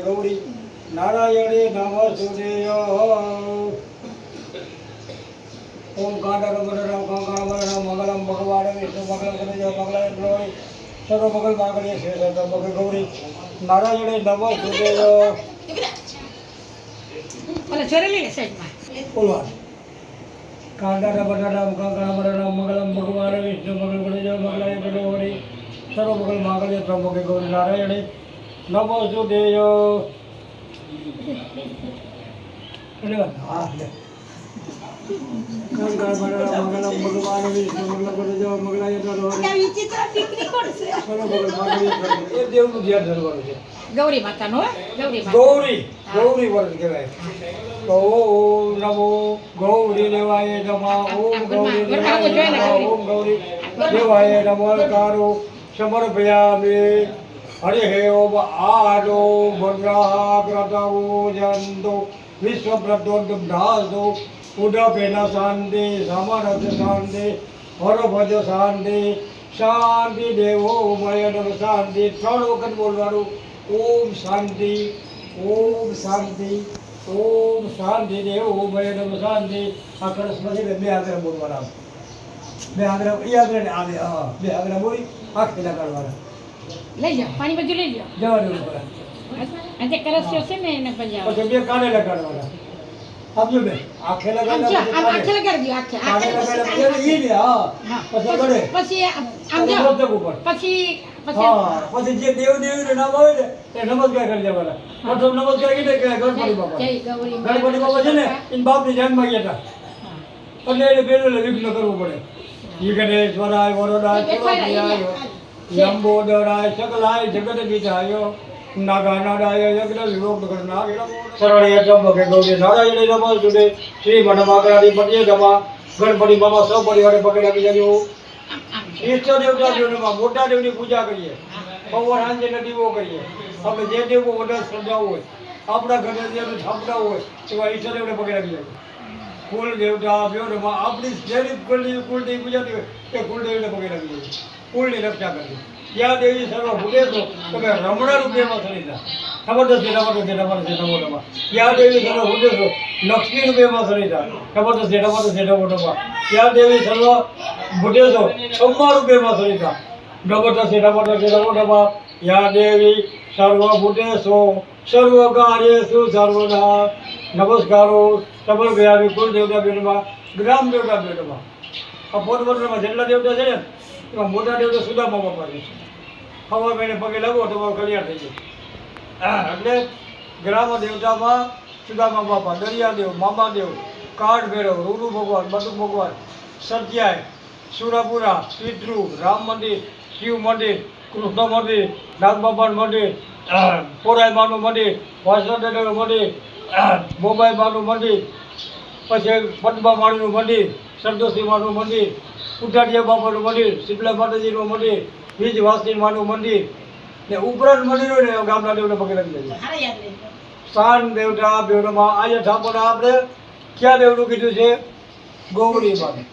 ગૌરી નારાયણી નમસ્તુતે ઓમ કાંડારમ વરરામ કાંકાળ વરરામ મંગલમ ભગવાન વિષ્ણુ મંગલમ ગણેશ મંગલાય ગૌરી સર્વ મંગલ માંગલ્ય છે સર્વ ગૌરી નારાયણી નમસ્તુતે ઓલા છોરેલી સાઈડમાં બોલવા કાંડારમ વરરામ કાંકાળ વરરામ મંગલમ ભગવાન વિષ્ણુ મંગલ ગણેશ મંગલાય ગૌરી સર્વ મંગલ માંગલ્ય સર્વ ગૌરી નારાયણી નમસ્તુતે હા મંગલમ ભગવાન વિષ્ણુ મંગલ ગણેશ મંગલાય એ દેવનું ધ્યાન ધરવાનું છે ગૌરી માતાનો ગૌરી ગૌરી વર્ત કહેવાય તો ઓમ નમો ગૌરી દેવાય નમઃ ઓમ ગૌરી દેવાય નમઃ ઓમ ગૌરી દેવાય નમસ્કારો સમર્પયામિ હરિ ઓમ આદો ભદ્રાગ્રતવો જંતો વિશ્વપ્રદોદ્ધાસો ઉડપેના શાંતિ સમરથ શાંતિ હરભજ શાંતિ શાંતિ દેવો મયનમ શાંતિ 3 વખત બોલવાનું ઓમ શાંતિ ઓમ શાંતિ ઓમ શાંતિ દેવો મયનમ શાંતિ આ કળશ પછી બે આગ્રહ બોલવાના બે આગ્રહ એ આગ્રહ ને આવે હા બે આગ્રહ બોલી આખી લગાડવાના લઈ જાઓ પાણી બધું લઈ જાઓ જવાનું ઉપર આજે કરસ્યો છે ને એને પંજાબ પછી બે કાને લગાડવાના સમજો બે આખે લગાડવાના આખે લગાડી દો આખે ઈ ને હા પછી ગળે પછી આમ જો પછી પછી જે દેવ દેવીનું નામ આવે ને એ નમસ્કાર કરી દેવાના પ્રથમ નમસ્કાર કીધે કે ગણપતિ બાપા ગણપતિ બાપા છે ને એના બાપની જન્મ ગયા હતા એટલે એને પેલું વિઘ્ન કરવું પડે વિઘ્નેશ્વરાય વરદાય લંબોદરાય સકલાય જગત વિધાયો નાગાનાડાય યજ્ઞ વિભોગ કરનાય શરણ્ય ચંબકે ગૌરી નારાયણી નમસ્તુતે શ્રી મનમાગરાદી પતિએ ગમા ગણપતિ બાપા સૌ પરિવારે પગે લાગી જાય ઈષ્ટ દેવતાઓમાં મોટા દેવની પૂજા કરીએ ભગવાન હાંજે દીવો કરીએ આપણે જે દેવો વધારે શ્રદ્ધા હોય આપણા ઘરે જે સ્થાપના હોય એવા ઈષ્ટ દેવને પગે લાગી જાય કુલ દેવતા બ્યોરમાં આપણી જેની કુલદેવી પૂજાતી હોય એ કુલદેવીને પગે લાગી જાય કુળની રક્ષા કરવી ત્યાં દેવી સર્વ ભૂલે તો તમે રમણા રૂપિયામાં સરિતા જબરદસ્ત નમો નમઃ ત્યાં દેવી સર્વ ભૂલે તો લક્ષ્મી રૂપિયામાં સરિતા જબરદસ્ત નમો નમઃ ત્યાં દેવી સર્વ ભૂલે તો અમ્મા રૂપિયામાં સરિતા જબરદસ્ત નમો નમઃ યા દેવી સર્વભૂતેષુ સર્વકાર્યેષુ સર્વદા નમસ્કારો સમર્પયામિ કુલ દેવતા બેનમાં ગ્રામ દેવતા બેનમાં આ પોતપોતાનામાં જેટલા દેવતા છે ને એમાં મોટા દેવતા સુદામા બાપા છે હવા મહિને પગે લાગો તમારું કલ્યાણ થઈ જાય એટલે ગ્રામ દેવતામાં સુદામા બાપા દરિયાદેવ મામાદેવ કાળ ભૈરવ રૂરુ ભગવાન બટુક ભગવાન સત્યાય સુરાપુરા પિતૃ રામ મંદિર શિવ મંદિર કૃષ્ણ મંદિર નાગબાપાનું મંદિર પોરાઈ માનું મંદિર વાસણદેવનું મંદિર મોબાઈ માનું મંદિર પછી પદ્મા માળીનું મંદિર સંતોષી માનું મંદિર ઉઠાટિયા બાપાનું મંદિર શીતલા માતાજીનું મંદિર બીજવાસી માનું મંદિર ને ઉપરાંત મંદિરો ને ગામના દેવને પગે લાગી જાય સ્થાન દેવતા બેવડામાં આજે ઠાકોર આપણે ક્યાં દેવનું કીધું છે ગૌરી માને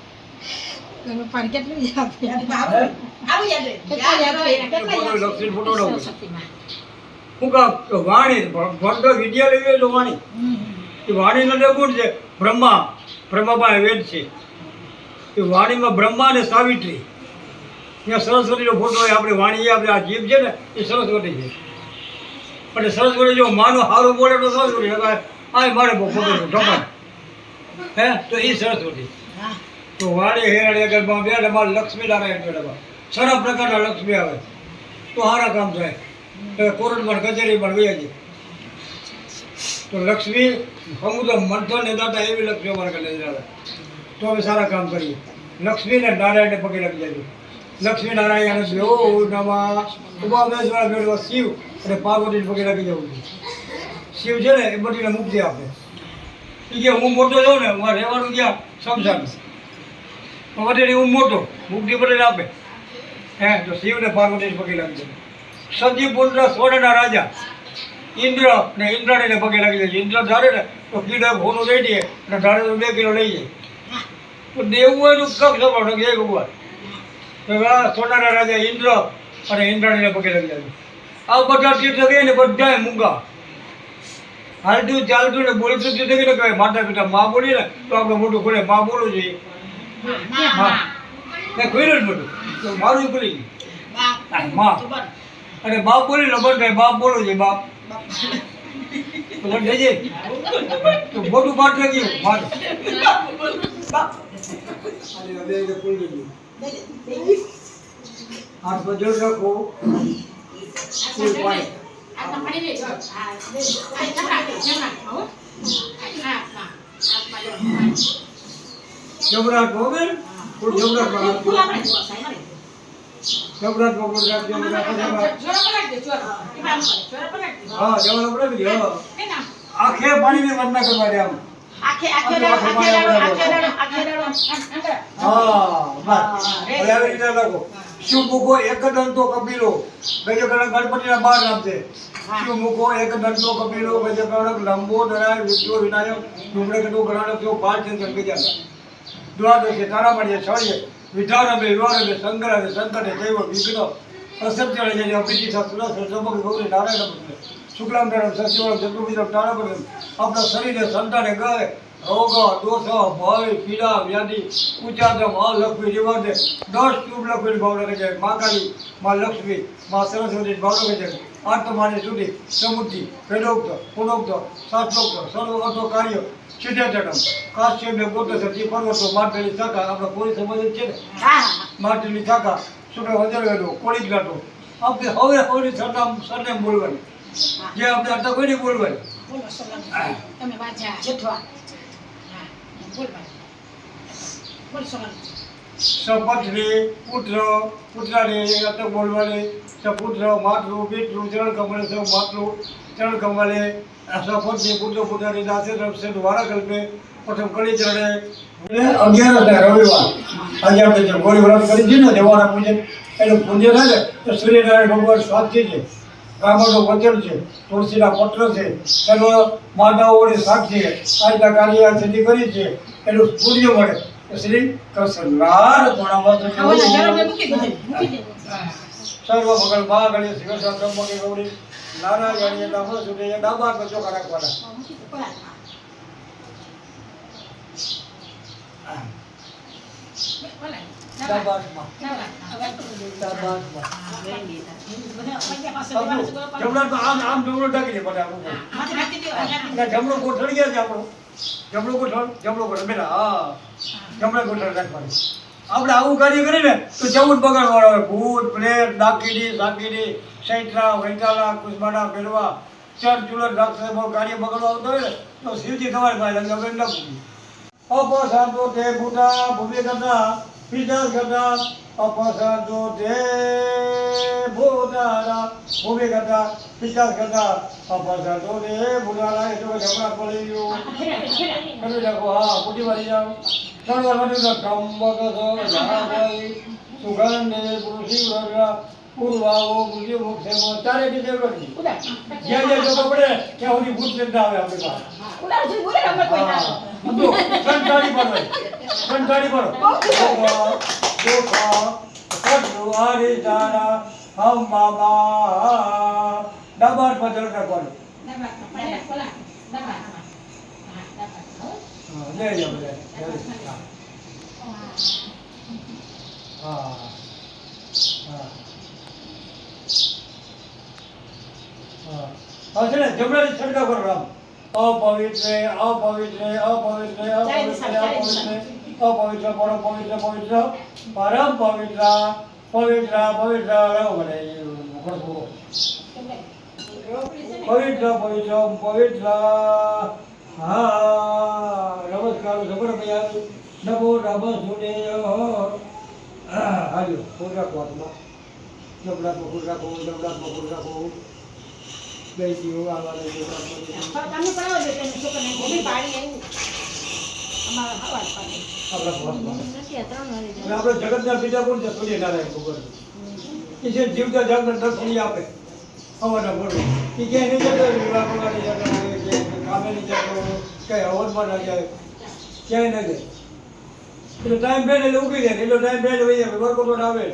હું કામ વાણી ભણતો વિદ્યા લેવી તો વાણી એ વાણીનો દેવ કોણ છે બ્રહ્મામાં વેદ છે એ વાણીમાં બ્રહ્મા અને સાવિત્રી ત્યાં સરસ્વતીનો ફોટો હોય આપણે વાણી આપણે આ જીભ છે ને એ સરસ્વતી છે અને સરસ્વતી જો માનો સારું બોલે તો સરસ્વતી આ મારે ફોટો ઢમણ હે તો એ સરસ્વતી તો વાણી હેરાણી આગળમાં બે અમારે લક્ષ્મી નારાયણ બેડામાં સારા પ્રકારના લક્ષ્મી આવે તો સારા કામ થાય કોર્ટમાં કચેરીમાં વૈયા તો લક્ષ્મી સમુદ્ર મંથન ને દાતા એવી લક્ષ્મી અમારે કદાચ આવે તો અમે સારા કામ કરીએ લક્ષ્મીને નારાયણને પગે લાગી જાય લક્ષ્મી નારાયણ દેવો નમઃ ઉમામેશ્વર મેળવા શિવ અને પાર્વતીને પગે લાગી જવું શિવ છે ને એ બધીને મુક્તિ આપે એ કે હું મોટો છું ને હું રહેવાનું ક્યાં સમજાવું વધે હું મોટો મુક્તિ બધે આપે હે તો શિવને પાર્વતીને પગે લાગી જાય સજી પુત્ર સ્વર્ણના રાજા ઇન્દ્ર ને ઇન્દ્રાણીને પગે લાગી જાય ઇન્દ્ર ધારે ને તો કીડો હોનું દઈ દે અને ધારે તો 2 કિલો લઈ જાય તો દેવું હોય તો કક સભાનો જય ભગવાન તો સોનાના રાજા ઇન્દ્ર અને ઇન્દ્રાણીને પગે લગી આવ્યું. આ બધા તીર્થ ગયા ને બધાય મૂંગા. હાલતું ચાલતું ને બોલતું તીર્થ ગયા ને માતા પિતા માં બોલીએ ને તો આપણે મોટું ખોલે માં બોલવું જોઈએ. માં મેં ખોલ્યું જ બધું તો મારું ખુલી ગયું માં અને બાપ બોલી ને બંધ થાય બાપ બોલવું જોઈએ બાપ તો બંધ થઈ જાય તો મોટું પાઠ થઈ ગયું મારું હાથ બજર રાખો ફૂલ પાણી હાથમાં પાણી લેજો. હા, જબરાટ ભોગલ ફૂલ જબરાટ ભોગલ જબરાટ ભોગલ રાખ જબરાટ હા જબરાટ પકડી હા આખે પાણીની વંદના કરવા દે આમ શિવ મૂકો એક દંતો કપિલો ગજકર્ણક ગણપતિના 12 નામ છે. શિવ મૂકો એક દંતો કપિલો ગજકર્ણક લંબોદરાય વિષ્ણુ વિનાયક ડુમરેકટુ ગણાનક જો 5 ચંદ્ર ગજાનન દ્વાદશે તારામણ્ય છળ્ય વિધાનમે વિવારમે સંગ્રહે સંકટે દૈવ વિઘ્ન અસત્યળે જય અભિજી સસુરા સમગ્ર ગૌરી નારાયણ શુક્લાંબરમ સચિવમ ચતુર્ભુજમ તારાપરમ આપણા શરીરે સંતાને ગય રોગ દોષ ભય પીડા વ્યાધિ ઉચાદમ લક્ષ્મી નિવાદે 10 ટ્યુબ લક્ષ્મી ભાવનગર જાય મા કાળી મા લક્ષ્મી મા સરસ્વતી ભાવનગર જાય આત્માની સુધી સમુદ્ધિ વેદોક્ત પુનોક્ત શાસ્ત્રોક્ત સર્વ અર્થો કાર્ય સિદ્ધાચરમ કાશ્ય મેં ગોત્ર સતી પર્વતો માટેલી શાખા આપણા પૂરી સમજ છે ને માટેલી શાખા શુક્ર વજરવેદો કોળી ગ્રાટો આપણે હવે હવે સરનામ બોલવાની જે આપણે અટક હોય ને બોલવાની બોલો સોલંકી. તમે વાંચા જેઠવા. હા, બોલ ભાઈ. બોલ સોલંકી. સપત્ની પુત્ર પુત્રાની અટક બોલવાની સપુત્ર માતૃ પિતૃ ચરણ કમળે સૌ માતૃ ચરણ કમળે સપત્ની પુત્ર પુત્રાની દાસે રમશે વારા કલ્પે પ્રથમ કળી ચરણે 11 રવિવાર આજે આપણે જે ગોળી વ્રત કરી છે ને દેવાના પૂજન એનું પૂજન થાય ને તો સૂર્યનારાયણ ભગવાન સ્વાસ્થ્ય છે બ્રાહ્મણનું વચન છે તુલસીના પત્ર છે સર્વ માનવોની સાક્ષી આજના કાર્ય સિદ્ધિ કરી છે એનું પુણ્ય મળે તો શ્રી કૃષ્ણ સર્વ ભગલ મહાગણ્ય શિવસા બ્રહ્મકે ગૌરી નારાયણીય નામ સુધી ડાબા પર ચોખા રાખવાના આમ જમણો ઢાકી દે બધા જમણો ગોઠણ ગયા છે આપણો જમણો ગોઠણ બેટા હા જમણો ગોઠણ રાખવાનું આપણે આવું કાર્ય કરીએ ને તો 14 બગાડવાળા હોય ભૂત પ્રેત ડાકીડી સાકીડી સૈત્રા વૈતાલા કુસમાડા પેલવા ચર ચુલર રાક્ષસ કાર્ય બગાડવા આવતો હોય ને તો શિવજી તમારી પાસે લગન ન પૂછ્યું અપસાદો તે બુટા ભૂમિ કરતા પિતા કરતા અપસાદો તે ભૂતારા ભૂમિ કરતા પિતા કરતા અપસાદો તે ભૂતારા એ તો જમણા પડી ગયો કરી રાખો હા પૂટી વાળી જાઓ સર્વ મનુષ્ય કમ્બક ધારાઈ સુગંધે પુરુષી વ્રગા પૂર્વાઓ બુદ્ધિ મુક્ષે ચારે દી જરૂર નથી જ્યાં જ્યાં જતો પડે ત્યાં સુધી ભૂત ચિંતા આવે આપણી પાસે સંતાડી પડો હરી તારા હમ બાબા ડબાર પધર કરવાનું લઈ જાઓ બધા હા હા છે ને જમણાની છંટકાવ કરો રામ અપવિત્ર અપવિત્ર અપવિત્ર અપવિત્ર અપવિત્ર પરમ પવિત્ર પવિત્ર પરમ પવિત્ર પવિત્ર પવિત્ર પવિત્ર પવિત્ર પવિત્ર હા નમસ્કાર સબર ભૈયા નમો નમઃ સુદેય હાલ્યો ફૂલ રાખો હાથમાં જમણામાં ફૂલ રાખો જમણામાં ફૂલ રાખો બેસીઓ આવા લઈ તમે પડાવો છો તેને છોકરાને ભૂમિ પાડી આવ્યું અમારા હવાજ પાડી આપણે જગતના પિતા કોણ છે સૂર્યનારાયણ ભગવાન એ છે જીવતા જાગતા દર્શની આપે હવાના ભરવું એ ક્યાંય નહીં જતો વિવાહ કરવાની જતો કામે નહીં જતો ક્યાંય હવનમાં ના જાય ક્યાંય ન જાય એટલે ટાઈમ ભેટ એટલે ઉગી જાય એટલો ટાઈમ ભેટ હોય વર્કઆઉટ આવે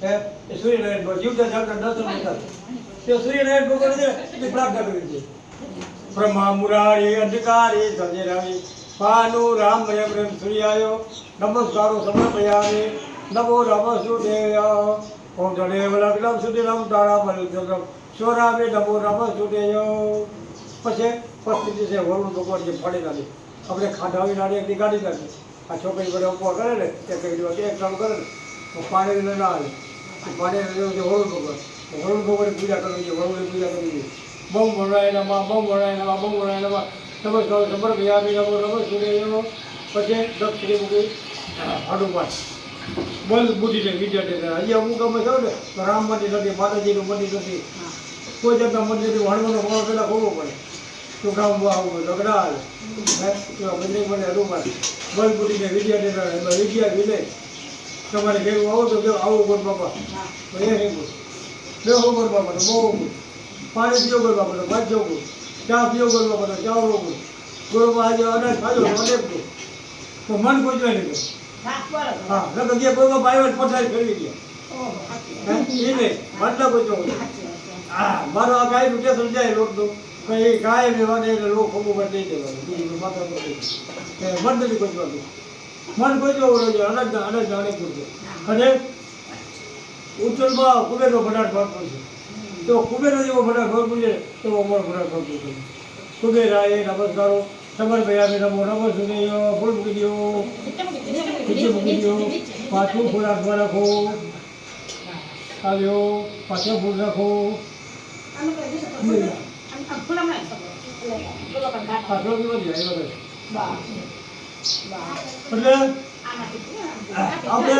હે એ સૂર્યનારાયણ જીવતા જાગતા દર્શન થતા તે સૂર્યનારાયણ ભગવાન છે એ પ્રાર્થના કરવી છે બ્રહ્મા મુરારી અધિકારી સંજયરાવી ભાનુ રામ રેમ રેમ સૂર્યાયો નમસ્કારો સમર્પયામિ નમો નમસ્તુદેય ઓમ તદેવ લગ્નમ સુધીરમ તારા બલચંદ્રમ સ્વરામે નમો નમસ્તુદેય પછી પરિસ્થિતિ છે વરુણ ભગવાન જે ફાડી નાખી આપણે ખાધાવી નાની એકની કાઢી નાખી આ છોકરી બધા ઉપવા કરે ને એક દિવસ એક કામ કરે ને તો પાણી લઈને ના આવે પાણી લેવું છે વરુણ ભગવાનની પૂજા કરવી છે વરુણની પૂજા કરવી છે બહુ ભણાયેલામાં સમજ સમર્પયામિ નમો નમસ્તુદેય પછી દક્ષિણી મૂકી હનુમાન બલ બુદ્ધિને વિદ્યાર્થી અહીંયા અમુક અમે કહ્યું ને તો રામ મંદિર નથી માતાજીનું મંદિર નથી કોઈ જગ્યા મંદિર હનુમાનનો ભાવ પહેલાં ખોલવો પડે તો ગામ આવું લગ્ન આવે મંદિર મને હનુમાન બલ બુદ્ધિને વિદ્યાર્થી વિદ્યા વિનય તમારે ભેગું આવો તો આવો ગોળ બાપા તો એ ભેગું બેહો ગોળ બાપા તો બહુ ગુણ પાણી પીઓ ગોળ બાપા તો પાંચસો ગુણ ચા પીઓ ગોળ બાપા તો ચાવડો ગુણ ગોળમાં આજે અનાજ ખાજો અનેક ગુણ તો મન કોઈ જોઈ નહીં હા લગન જે કોઈ પાયવટ પથારી ફેરવી ગયા એ નહીં મતલબ કોઈ હા મારો આ ગાયનું ટેશન જાય લોકનું એ ગાય લેવાને એટલે લોક ખોબું પર દઈ દેવાનું માથા પર મન નથી કોઈ જોવાનું મન કોઈ જોવું રહ્યું છે અનેક અનેક ગુણ છે અને ઉત્તરમાં કુબેરનો ભંડાર ભરપૂર છે તો કુબેરનો જેવો ભંડાર ભરપૂર છે એવો અમારો ભંડાર ભરપૂર છે કુબેરાય નમસ્કારો સમર્પયામિ નમો નમસ્તુદેય ફૂલ મૂકી દો નીચે મૂકી દો પાછું ફૂલ હાથમાં રાખો આવ્યો પાછો ફૂલ રાખો એટલે આપણે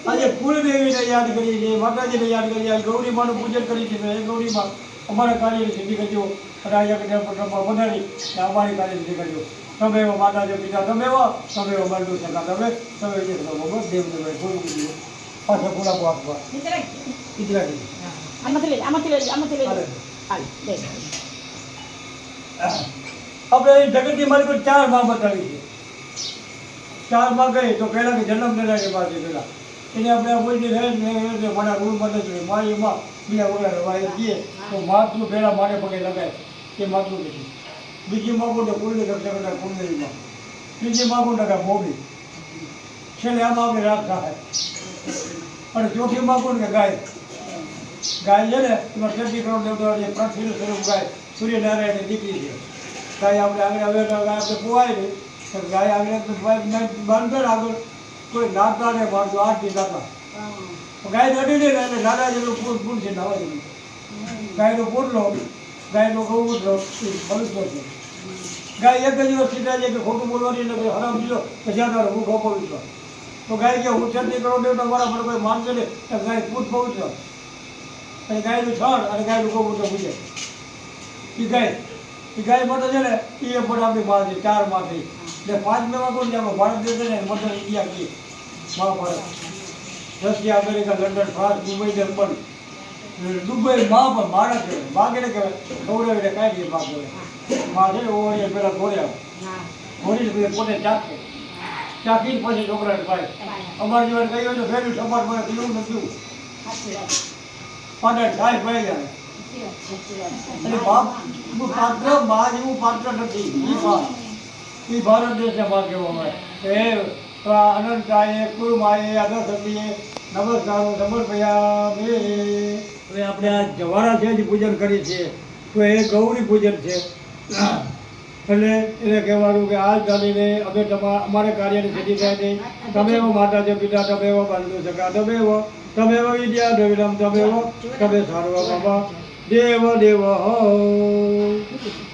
આજે કુળદેવીને યાદ કરીએ છીએ માતાજીને યાદ કરીએ છીએ ગૌરી માનું પૂજન કરીએ છીએ એ ગૌરી માં અમારા કાર્યની સિદ્ધિ કરજો અને અહીંયા કન્યાપુરમાં વધારી અમારી કાર્યની સિદ્ધિ કરજો તમે એવા માતાજી પિતા તમે એવા બંધુ સકા તમે વિજય દેવ દેવાય પૂરું કીધું પાછા પૂરા આપવા આપણે જગતની મારી કોઈ 4 માં બતાવી છે 4 માં ગઈ તો પહેલા કે જન્મ લેનારી પાસે પેલા એને આપણે કોઈ રહે ને મારા રૂમ બને છે મારી એમાં બીજા ઓલા વાય જઈએ તો માથું પહેલાં મારે પગે લગાય એ માથું નથી બીજી માગું ને કુલની રક્ષા કરતા કુલદેવીમાં ત્રીજી માગું ટકા મોબી છેલ્લે આમાં આપણે રાત થાય અને ચોથી માગું ને કે ગાય છે ને એમાં 30 કરોડ દેવતાઓની પૃથ્વીનું સ્વરૂપ ગાય સૂર્યનારાયણની દીકરી છે ગાય આપણે આગળ હવે ગાય આપણે પોવાય નહીં તો ગાય આગળ બંધ કર આગળ કોઈ નાતા ને મારતું 8 થી નાતા ગાય નડી નહીં એટલે નાના જેટલું પૂર છે નાવા જેવું ગાયનો પોટલો ગાયનો ગૌમૂત્ર પવિત્ર છે ગાય એક જ વર્ષ સીધા છે કે ખોટું બોલવાની એટલે કોઈ હરામ દીધો કે જ્યાં તારો હું અપવિત્ર તો ગાય કે હું 30 કરોડ દેવતા મારા પર કોઈ માનશે ને તો ગાય પૂત પવિત્ર અને ગાયનું છાણ અને ગાયનું ગૌમૂત્ર પૂજે એ ગાય માટે છે ને એ પણ આપણી માં છે 4 માંથી એટલે 5માં કોણ છે ભારત દેશ છે ને મધર ઇન્ડિયા કહીએ Mahabharat Russia America London France Dubai German Dubai માં પણ ભારત છે માં કેને કહેવાય ગૌરવીને કાંઈ નહીં માં કહેવાય માં છે ને ઓવરીએ પહેલાં ઘોર્યા ઘોરીને પોતે ચાખીને પછી છોકરાને પાય અમારે જીવન કહ્યું તો ફેર્યું સમાજ મને પીવું નથી પાછળ છાય પાઈ જાય અને પાત્ર માં જેવું પાત્ર નથી એ ભારત દેશને માં કહેવામાં આવે એ અનંતાએ કુરમાએ અગસતીએ નમસ્કારો સમર્પયામિ હવે આપણે આ જવારા છે જે પૂજન કરીએ છીએ તો એ ગૌરી પૂજન છે એટલે એને કહેવાનું કે આજ ચાલીને અમે અમારે કાર્યની સિદ્ધિ થાય નહીં તમે એવો માતા છે પિતા તમે એવો બંધુ સકા તમે એવો વિદ્યા દ્રવિડમ તમે સારવા બાબા દેવ દેવ હો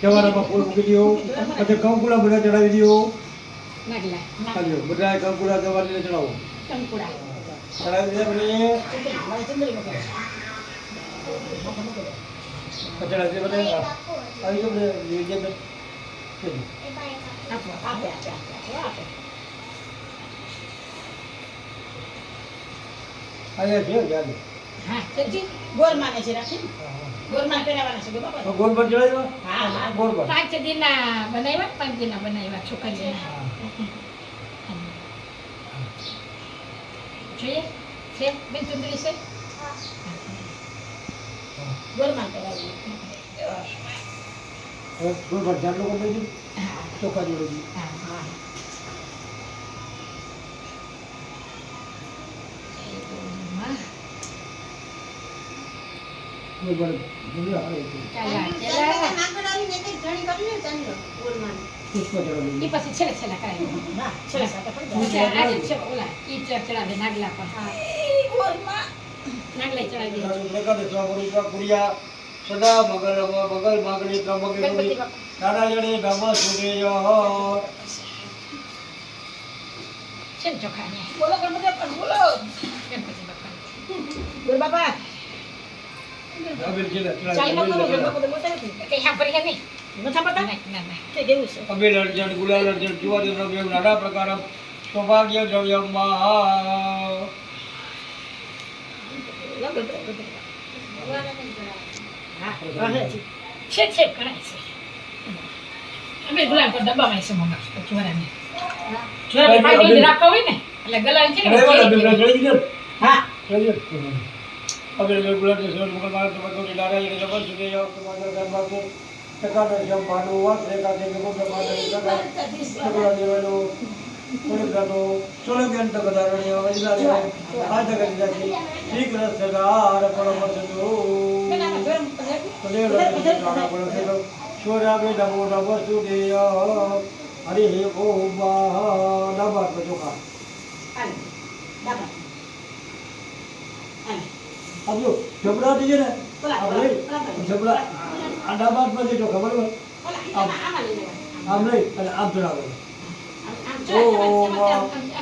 જવારામાં ફૂલ મૂકી દો પછી કંકુડા બધા ચડાવી દો બધા કંકુડા જવારીને ચડાવો ચડાવી દે ચડાવી દે બધા આવી ગયો અહીંયા છે હા ગોળ માને છે રાખી ગોળ માં પહેરાવાના છે બાપા ગોળ પર ચડાવ્યો હા ગોળ પર 5 દિનના બનાવ્યા 5 દિનના બનાવ્યા છોકરીના જોઈએ છે બેન ચુંદડી છે ગોળમાં કરાવી હવે કોઈ ભરજાન લોકો બેસી ચોખા જોડે છે. હા હા કોઈ ભર જોડે હારે છે. પુષ્પ ચડાવી ઈ પછી છેલ્લે છેલ્લે કરાવી હા છેલ્લે છેલ્લે આજે છે ઓલા ઈ ચડાવે નાગલા પર નાગલા ચડાવી દે પુરિયા સદા મગલ મગલ માગણી ત્રંબકે ગૌરી નારાયણે નમઃ સૂર્ય છે ને ચોખા ને બોલો ગણપતિ બાપા બોલો ગણપતિ બાપા બોલ બાપા અબીર છે ચાલી બાપા બોલો ગણપતિ બોલતા નથી કે હા ફરી ગયા નહીં નથી પડતા ના ના તે કેવું છે અબીર અર્જન ગુલાલ અર્જન જીવાદિ દ્રવ્ય નાના પ્રકાર સૌભાગ્ય દ્રવ્યમાં છે કણાય છે અમે ગુલામ પર ડબ્બામાં છે મમ્મા ચોરાને ચોરા પાણી રાખવા હોય ને એટલે ગલાલ છે ને હા અબીર ગુલાલ છે સોલ મુગલ માર તો ગૌરી નારાયણે નમઃ સૂર્ય તમારા દરબાર કો ટકાનો જમ ભાડો વાત રેખા કે ગોળ માતા સગા સગા દેવનો કોણગાનો સોલગ્યન તક ધારણીય વૈલાલે આજ કરી જાતી શીઘ્ર સગાર પરમસદો શોરાવે નમો નમઃ સૂર્ય હરિ ઓમ નમઃ ચોખા આપજો જબડા દીજે ને આપણે જબડા આડા બાદ માં દેજો ખબર હોય આમ નહીં અને આમ ચડાવો ઓમ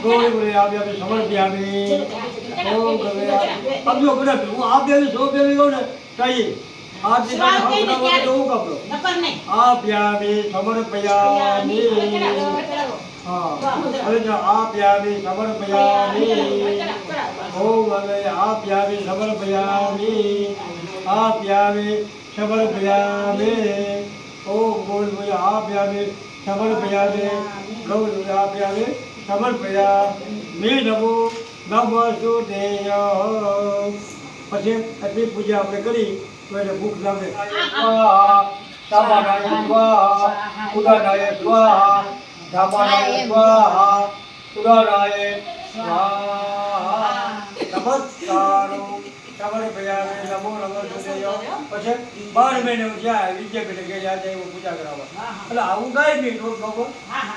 ગોળી ગોળી આપ્યા સમર્પ્યામી ઓમ ગમે આપજો બધા હું આપ દેવી સો દેવી કહું ને કઈ આ દીકરા હકડા તો હું કપડો આપ્યામી સમર્પ્યામી હા હવે જો આપ્યામી સમર્પ્યામી ઓમ હવે આપ્યામી સમર્પ્યામી આપ્યામી સમર્પયામી ઓમ ગોળ આપ્યામી સમર્પયામી ગૌર આપ્યામી સમર્પયામી નમો નમઃ સૂર્ય પછી આટલી પૂજા આપણે કરી તો એને ભૂખ લાગે સામાનાય સ્વાહા ઉદાનાય સ્વાહા ધામાનાય સ્વાહા ઉદાનાય સ્વાહા નમસ્કારો સમર્પયામે નમો નમઃ સૂર્ય પછી 12 મહિને જ્યાં વિજય બેઠે કે આજે એવું પૂજા કરાવવા એટલે આવું કાંઈ નહીં રોજ બાબો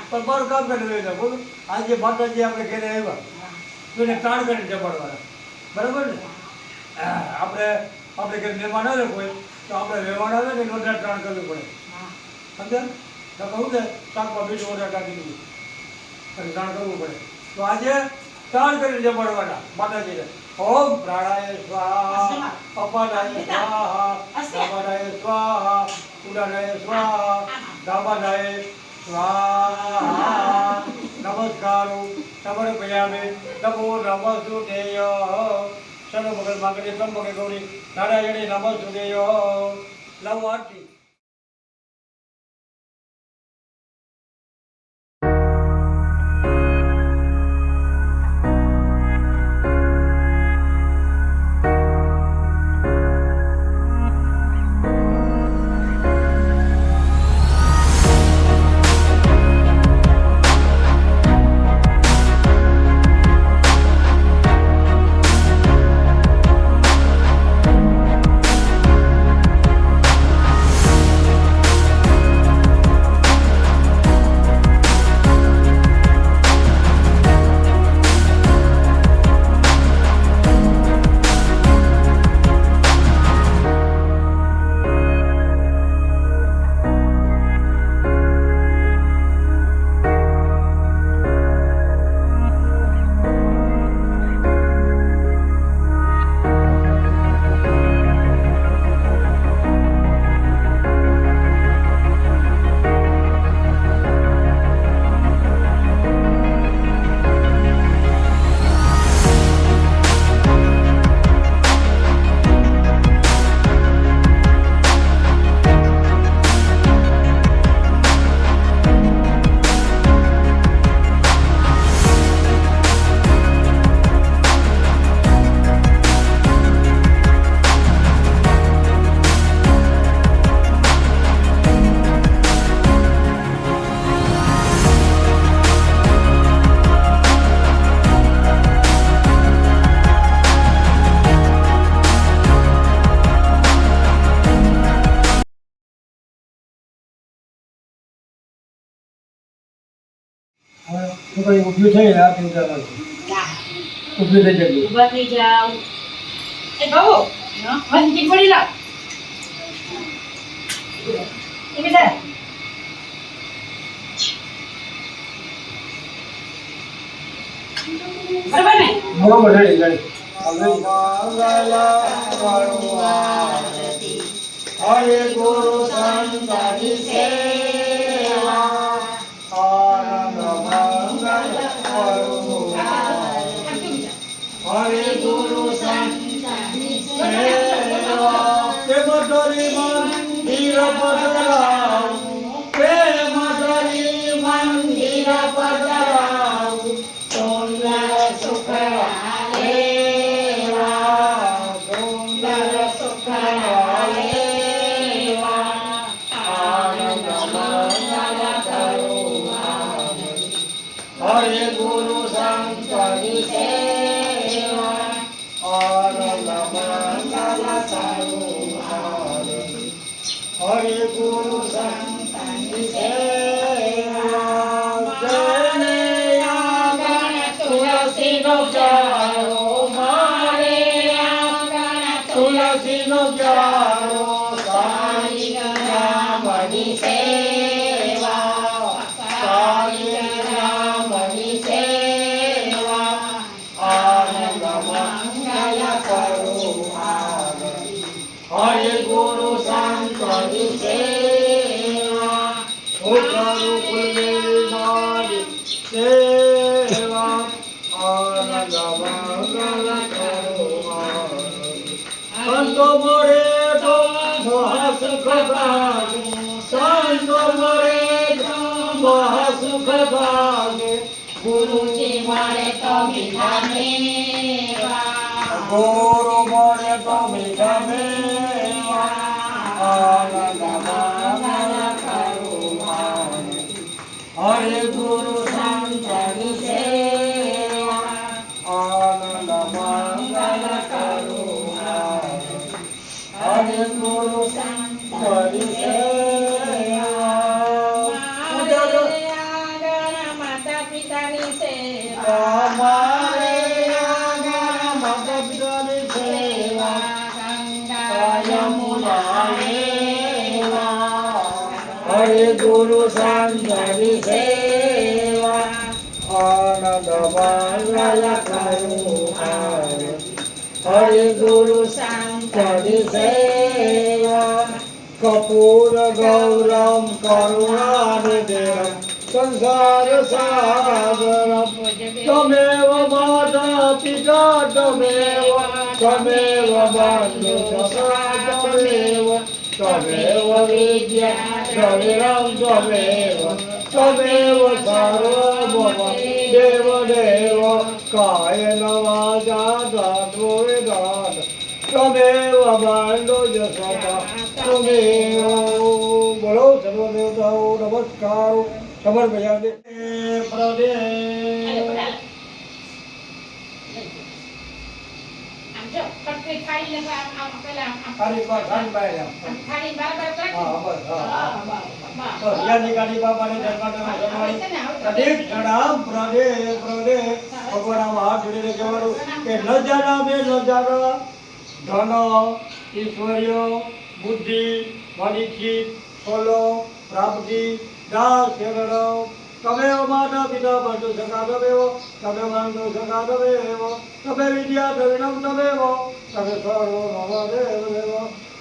પણ મારું કામ કરી લેવું બોલો આજે માતાજી આપણે ઘરે આવ્યા તો એને તાણ કરીને જમાડવાના બરાબર ને આપણે ઘરે મહેમાન આવે કોઈ તો આપણે મહેમાન આવે ને વધારે તાણ કરવી પડે સમજ્યા તો કહું ને શાકમાં બીજું વધારે ટાંકી દીધું અને તાણ કરવું પડે તો આજે તાણ કરીને જમાડવાના માતાજીને ઓમ પ્રાણાય સ્વાહા અપાનાય સ્વાહા દામાનાય સ્વાહા ઉદાનાય સ્વાહા દામાનાય સ્વાહા નમસ્કારો સમર્પયામે નમો નમઃ સૂર્ય સર્વ મગલ માગણી ત્રંબકે ગૌરી નારાયણે નમઃ સૂર્ય લવ આરતી તો કઈ ઊભી થઈ આ ચિંતા નથી ઊભી થઈ જજો ઊભા થઈ જાવ એ બાબુ વંજી પડી લાવ એ બેટા બરાબર ને બરોબર રેડી રેડી હરે ગુરુ સંતની સેવા આનંદ મંગલ હરે ગુરુ સંતની સેવા પ્રેમ ધરી મંદિર પધરાવું પ્રેમ ધરી મંદિર પધરાવું સુંદર સુખ હરે ગુરુ સંતની સેવા આનંદ મંગલ કરુણા હરે ગુરુ સંતની સેવા જને આંગણ તુલસીનો ક્યારો મારે આંગણ તુલસીનો ક્યારો સારી રામની સેવા સારી રામની સેવા આનંદ મંગલ કરુણા હરે ગુરુ સંતની સેવા ઉતરું કુલમેરી મારી સેવા આનંદ મંગલ કરુણા સંતો મળે તો મહાસુખ ભાગે સંતો મળે તો મહાસુખ ભાગે ગુરુજી મળે તો મીઠા મેવા ગુરુ મળે તો મીઠા મેવા આનંદ મંગલ કરુણા હરે ગુરુ સંતની સેવા આનંદ મંગલ કરુણા હરે ગુરુ સંતની સેવા માતા પિતાની સેવા અમારે આંગણ માતા પિતાની સેવા ગંગા યમુના મેવા હરે ગુરુ સંતની સેવા આનંદ મંગલ કરુણા હરે ગુરુ સંતની સેવા કપૂર ગૌરમ કરુણાનિધિમ સંસાર સાગરમ તમેવ માતા પિતા તમેવ તમેવ બંધુ સખા તમેવ તમેવ વિદ્યા દ્રવિણમ તમેવ તમેવ સર્વભવ દેવ દેવ કાયેન વાચા ધાતુ વિધાન તમેવ બંધુ સખા તમેવ બોલો સર્વ દેવતાઓ નમસ્કારો સમર્પયામિ પ્રદે આમ જો કટકી ખાઈ લે આમ પેલા ખાલી બાય ખાલી બરાબર કરી હા બસ હા બસ તો યાની ગાડી બાપાને જન્માડવા કદીક જણામ પ્રદે પ્રદે ભગવાન હાથ જોડીને કહેવાનું કે ન જાના બે ન જાના ધન ઈશ્વર્ય બુદ્ધિ માલિકી ફલો પ્રાપ્તિ દાસ શરણ તમેવ માતા પિતા બંધુ સખા તમેવ તમે બંધુ સખા તમેવ તમે વિદ્યા દ્રવિણમ તમેવ તમે સર્વ મમ દેવ દેવ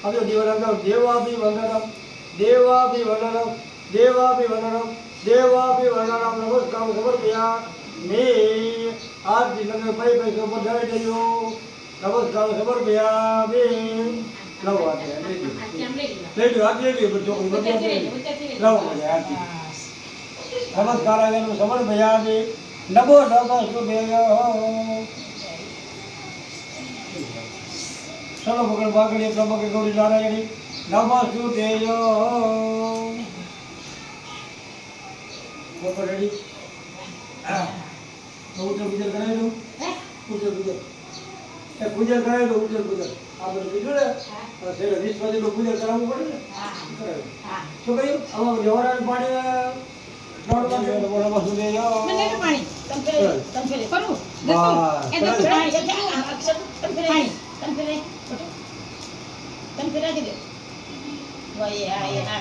હવે જીવનમ દેવાભિવંદનમ દેવાભિવંદનમ દેવાભિવંદનમ દેવાભિવંદનમ નમસ્કાર સમર્પયા મે આજ દિનને પૈ પૈસો પધારી દેજો નમસ્કાર સમર્પયા મે લવ વાતે લઈ લો આજે લઈ બધો લવ વાતે નમસ્કાર આગળનું સમર્પયામિ નમો નમઃ શુભેય સર્વ ભગવાન વાગડી પ્રભકે ગૌરી નારાયણી નમઃ શુભેય બરોબર રેડી તો ઉત્તર ગુજર કરાવી દઉં ઉત્તર ગુજર એ ગુજર કરાવી દઉં ઉત્તર ગુજર આ બધું બીજું ને છેલ્લે 20 પછી ગુજર કરાવવું પડે ને કરાવી શું કહ્યું આમાં જવારાનું પાણી બોલો વાસુદેવ મને તો પાણી તંફેલે કરું ગતું એ ગતું પાણી અક્ષર તંફેલે તંફેલે દે વય આ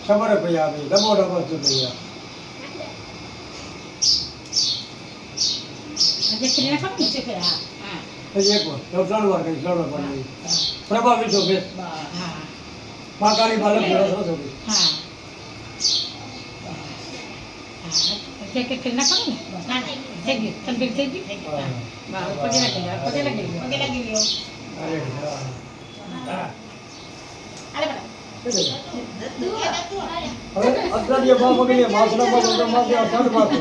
ખબર પડી આવી ડબો વાસુદેવ આજે ક્રિયા કમ છે કે હા એક વાર ત્રણ વાર કરી ત્રણ વાર કરી પ્રભા વિશો બેસ હા પાકાની બાલક રસ રસ હા કે ક્રિયા કમ ને ના ના થઈ ગયું તંફેલે થઈ ગયું બા પગે લાગી ગયો અરે હા હવે અત્યારે ભાવ પકડીએ માસના પર માસે અષાઢ માસે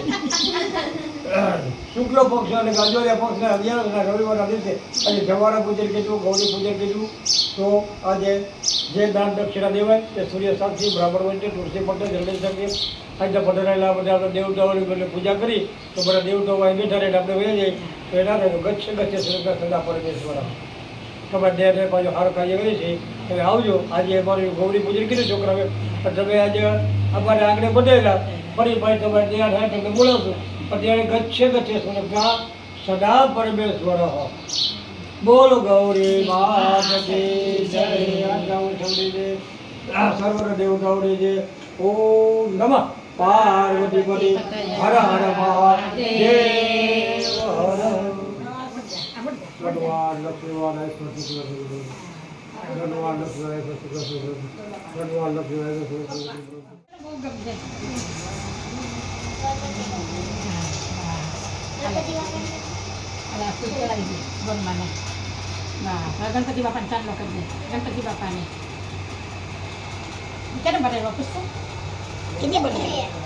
શુક્લ પક્ષ અને ગાજોરિયા પક્ષના અગિયારસના રવિવારના દિવસે આજે જવારા પૂજન કીધું ગૌરી પૂજન કીધું તો આજે જે દાન દક્ષિણા દેવાય તે સૂર્ય સાક્ષી બ્રાહ્મણ વચ્ચે તુલસી પટેલ જગદીશ સંગે આજે પધરાયેલા બધા આપણે દેવતાઓની એટલે પૂજા કરી તો બધા દેવતાઓ અહીં બેઠા રહીને આપણે વહી જઈએ તો એના થાય ગચ્છ શ્રીકૃષ્ણ સદા પરમેશ્વર તમારે દેહ પાછું સારું કાર્ય કરી છે તમે આવજો આજે અમારું ગૌરી પૂજન કર્યું છોકરાઓએ પણ તમે આજે અમારે આંગણે બધેલા ફરી ભાઈ તમારે ત્યાં થાય તમને બોલાવશો પણ ત્યારે ગચ્છે સ્વર્ગા સદા પરમેશ્વર બોલ ગૌરી માત કી જય સર્વ દેવતાઓની જે ઓમ નમઃ પાર્વતી પતિ હર હર મહાદેવ હર ભગવાન લક્ષ્મીવાન ભગવાન લક્ષ્મીવાન ભગવાન લક્ષ્મીવાન ગણપતિ બાપાને ચાંદલો કરી દે ગણપતિ બાપાને ક્યારે બનાવ્યો પુસ્તક કેને બનાવ્યો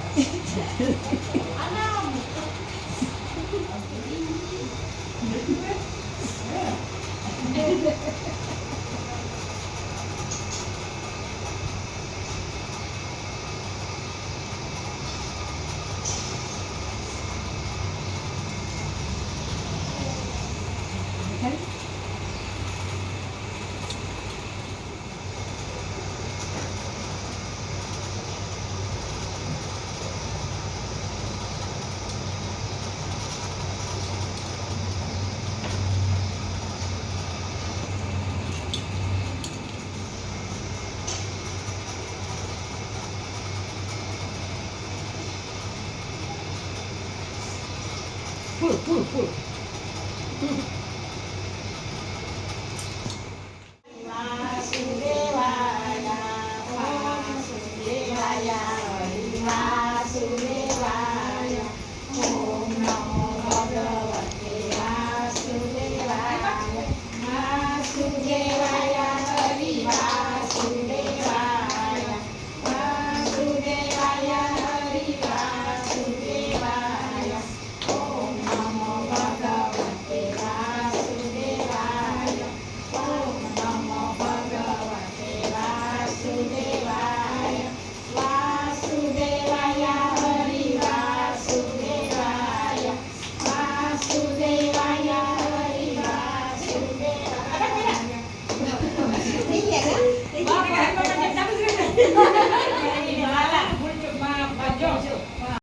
full.